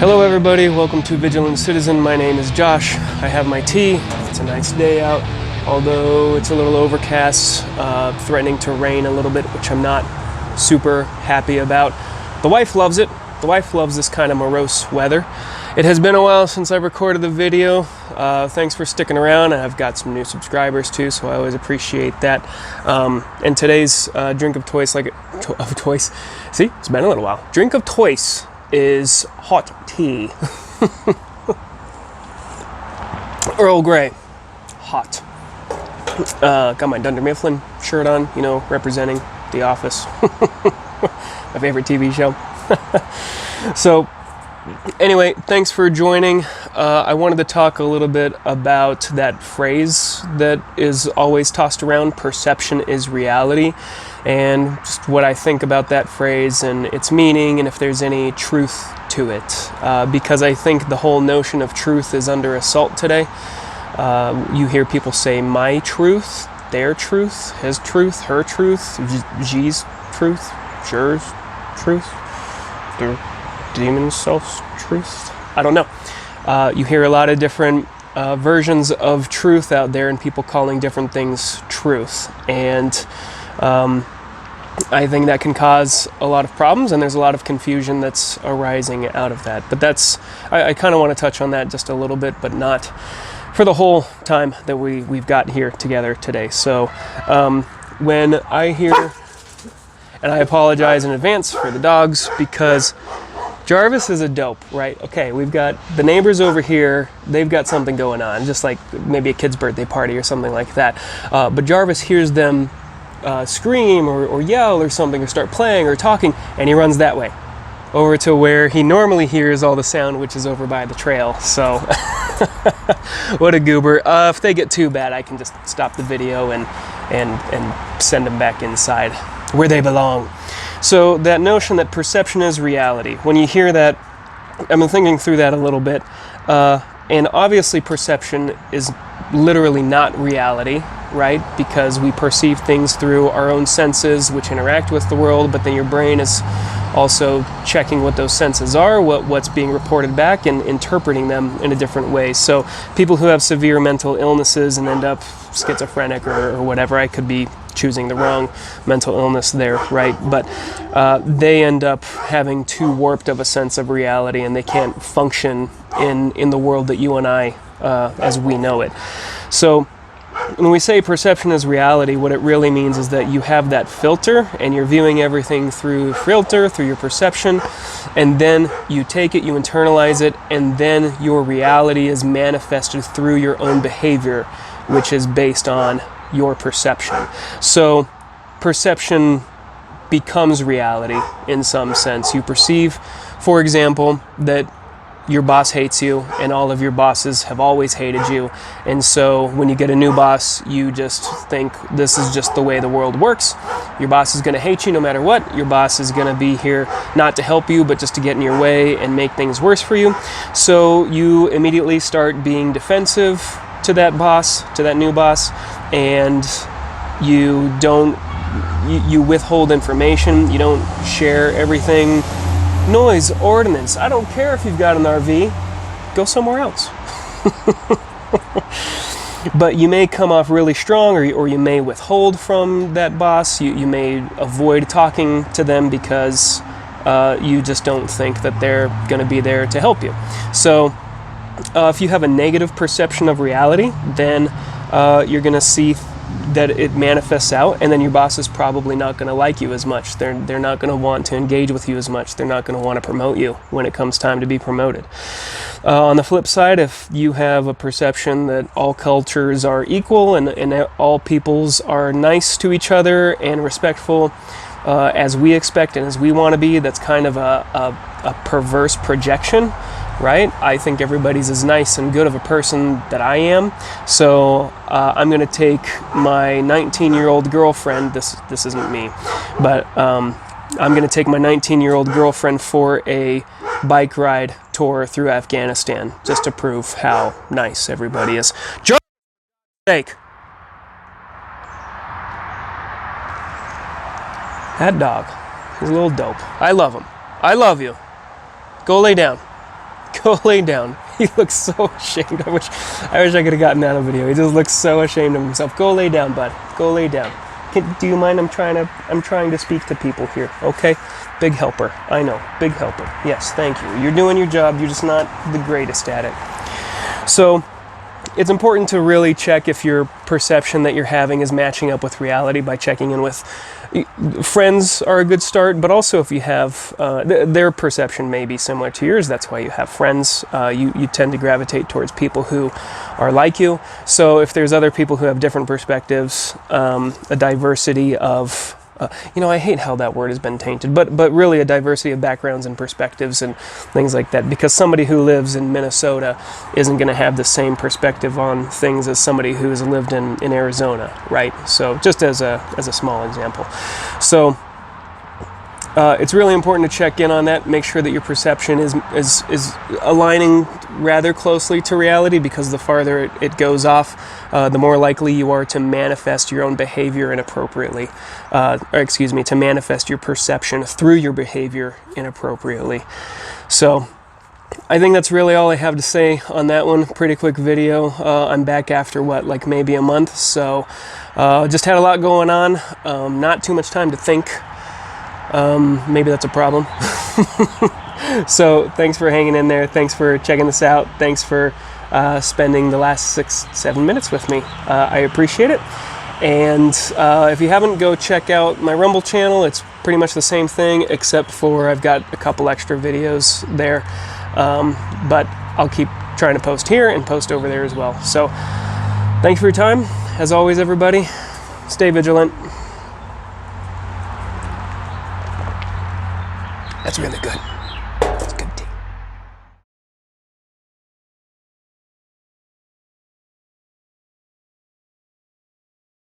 Hello everybody, welcome to Vigilant Citizen. My name is Josh. I have my tea. It's a nice day out, although it's a little overcast, threatening to rain a little bit, which I'm not super happy about. The wife loves it. The wife loves this kind of morose weather. It has been a while since I recorded the video. Thanks for sticking around. I've got some new subscribers too, so I always appreciate that. And today's drink of choice, see, it's been a little while. Drink of choice is hot tea. Earl Grey, hot. Got my Dunder Mifflin shirt on, you know, representing The Office, my favorite TV show. So anyway, thanks for joining. I wanted to talk a little bit about that phrase that is always tossed around, perception is reality, and just what I think about that phrase and its meaning, and if there's any truth to it. Because I think the whole notion of truth is under assault today. You hear people say my truth, their truth, his truth, her truth, G's truth, Jer's truth, their demon's self's truth. I don't know. You hear a lot of different versions of truth out there, and people calling different things truth. And I think that can cause a lot of problems, and there's a lot of confusion that's arising out of that. But I kind of want to touch on that just a little bit, but not for the whole time that we've got here together today. So when I hear, and I apologize in advance for the dogs, because Jarvis is a dope, right? Okay, we've got the neighbors over here. They've got something going on, just like maybe a kid's birthday party or something like that. But Jarvis hears them scream or yell or something, or start playing or talking, and he runs that way, over to where he normally hears all the sound, which is over by the trail. So what a goober. If they get too bad, I can just stop the video and send them back inside where they belong. So that notion that perception is reality, when you hear that, I've been thinking through that a little bit, and obviously perception is literally not reality, right? Because we perceive things through our own senses, which interact with the world, but then your brain is also checking what those senses are, what's being reported back, and interpreting them in a different way. So people who have severe mental illnesses and end up schizophrenic or whatever, I could be choosing the wrong mental illness there, right? But they end up having too warped of a sense of reality, and they can't function in the world that you and I, as we know it. So when we say perception is reality, what it really means is that you have that filter, and you're viewing everything through filter, through your perception, and then you take it, you internalize it, and then your reality is manifested through your own behavior, which is based on your perception. So perception becomes reality in some sense. You perceive, for example, that your boss hates you, and all of your bosses have always hated you, and so when you get a new boss, you just think this is just the way the world works. Your boss is going to hate you no matter what. Your boss is going to be here not to help you, but just to get in your way and make things worse for you. So you immediately start being defensive to that boss, to that new boss, and you withhold information. You don't share everything. Noise ordinance. I don't care if you've got an RV. Go somewhere else. But you may come off really strong, or you may withhold from that boss. You may avoid talking to them because you just don't think that they're going to be there to help you. So if you have a negative perception of reality, then you're going to see that it manifests out, and then your boss is probably not going to like you as much. They're not going to want to engage with you as much. They're not going to want to promote you when it comes time to be promoted. On the flip side, if you have a perception that all cultures are equal and all peoples are nice to each other and respectful, as we expect and as we want to be, that's kind of a perverse projection, right? I think everybody's as nice and good of a person that I am, so I'm going to take my 19-year-old girlfriend, this isn't me, but I'm going to take my 19-year-old girlfriend for a bike ride tour through Afghanistan, just to prove how nice everybody is. Joe, sake. That dog, he's a little dope. I love him. I love you. Go lay down. Go lay down. He looks so ashamed. I wish I could have gotten that on video. He just looks so ashamed of himself. Go lay down, bud. Go lay down. Do you mind? I'm trying to speak to people here. Okay? Big helper. I know. Big helper. Yes, thank you. You're doing your job. You're just not the greatest at it. So it's important to really check if your perception that you're having is matching up with reality by checking in with friends are a good start, but also if you have their perception may be similar to yours. That's why you have friends. You tend to gravitate towards people who are like you. So if there's other people who have different perspectives, a diversity of I hate how that word has been tainted, but really a diversity of backgrounds and perspectives and things like that, because somebody who lives in Minnesota isn't going to have the same perspective on things as somebody who has lived in Arizona, right? So just as a small example. So it's really important to check in on that, make sure that your perception is aligning rather closely to reality, because the farther it goes off, the more likely you are to manifest your own behavior inappropriately, to manifest your perception through your behavior inappropriately. So I think that's really all I have to say on that one. Pretty quick video. I'm back after maybe a month, so just had a lot going on, not too much time to think. Maybe that's a problem. So thanks for hanging in there. Thanks for checking this out. Thanks for spending the last 6-7 minutes with me. I appreciate it. And if you haven't, go check out my Rumble channel. It's pretty much the same thing, except for I've got a couple extra videos there. But I'll keep trying to post here and post over there as well. So thanks for your time. As always, everybody, stay vigilant. That's really good.